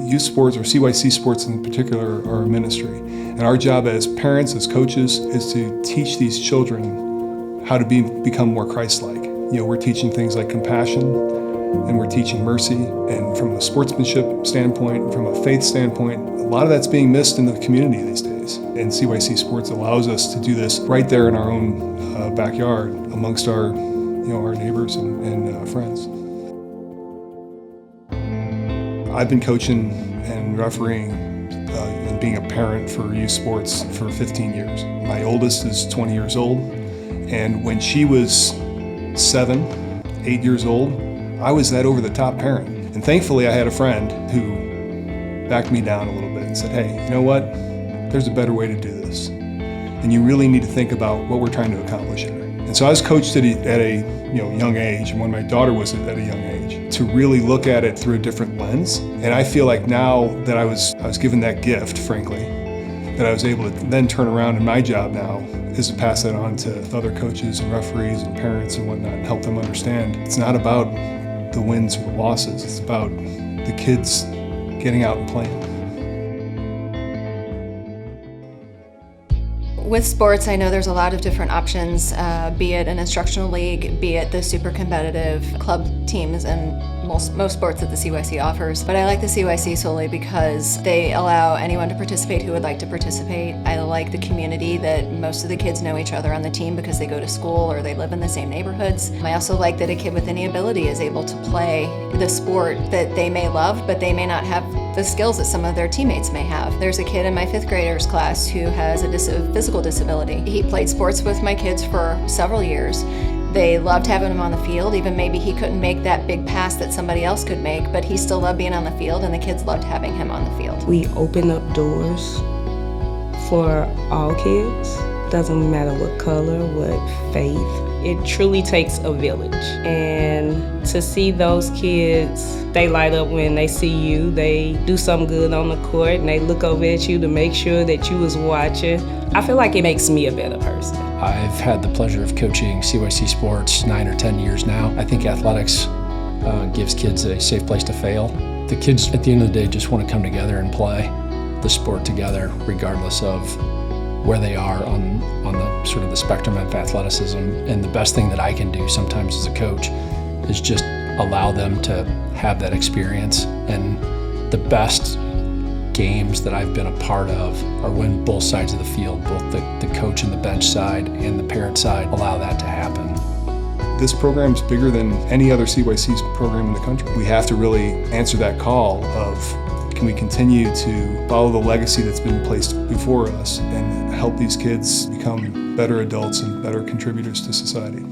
Youth sports, or CYC Sports in particular, are a ministry. And our job as parents, as coaches, is to teach these children how to become more Christ-like. We're teaching things like compassion, and we're teaching mercy, and from a sportsmanship standpoint, from a faith standpoint, a lot of that's being missed in the community these days. And CYC Sports allows us to do this right there in our own backyard amongst our neighbors and friends. I've been coaching and refereeing and being a parent for youth sports for 15 years. My oldest is 20 years old, and when she was 7, 8 years old, I was that over-the-top parent. And thankfully I had a friend who backed me down a little bit and said, hey, you know what? There's a better way to do this. And you really need to think about what we're trying to accomplish here. And so I was coached at a young age, and when my daughter was at a young age, to really look at it through a different lens. And I feel like now that I was given that gift, frankly, that I was able to then turn around, and my job now is to pass that on to other coaches and referees and parents and whatnot, and help them understand it's not about the wins or the losses, it's about the kids getting out and playing. With sports, I know there's a lot of different options, be it an instructional league, be it the super competitive club teams, and most sports that the CYC offers. But I like the CYC solely because they allow anyone to participate who would like to participate. I like the community that most of the kids know each other on the team because they go to school or they live in the same neighborhoods. I also like that a kid with any ability is able to play the sport that they may love, but they may not have the skills that some of their teammates may have. There's a kid in my 5th graders class who has a physical disability. He played sports with my kids for several years. They loved having him on the field. Even maybe he couldn't make that big pass that somebody else could make, but he still loved being on the field, and the kids loved having him on the field. We open up doors for all kids. Doesn't matter what color, what faith. It truly takes a village. And to see those kids, they light up when they see you. They do something good on the court, and they look over at you to make sure that you was watching. I feel like it makes me a better person. I've had the pleasure of coaching CYC Sports 9 or 10 years now. I think athletics gives kids a safe place to fail. The kids, at the end of the day, just want to come together and play the sport together, regardless of where they are on the sort of the spectrum of athleticism. And the best thing that I can do sometimes as a coach is just allow them to have that experience. And the best games that I've been a part of are when both sides of the field, both the coach and the bench side and the parent side, allow that to happen. This program is bigger than any other CYC program in the country. We have to really answer that call of, can we continue to follow the legacy that's been placed before us and help these kids become better adults and better contributors to society?